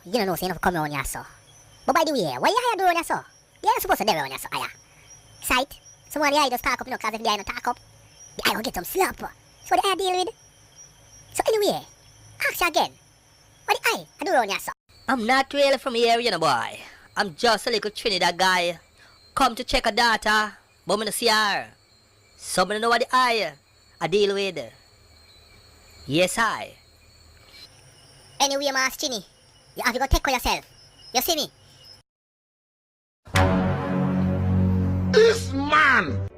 You don't know, say you don't come around here, so. But by the way, why you hire do around here, so? You're not supposed to do around here, so, aya. Sight. Someone the eye just talk up, you know, cause if the eye don't talk up, the eye will get some slap. So the eye deal with. So anyway, ask you again. What the eye I do around here, so? I'm not really from here, you know, boy. I'm just a little Trinidad guy. Come to check a data, but me no see her. So me no know what the eye I deal with. Yes, I. Anyway, Master Chinny, you have to go take care of yourself. You see me? This man!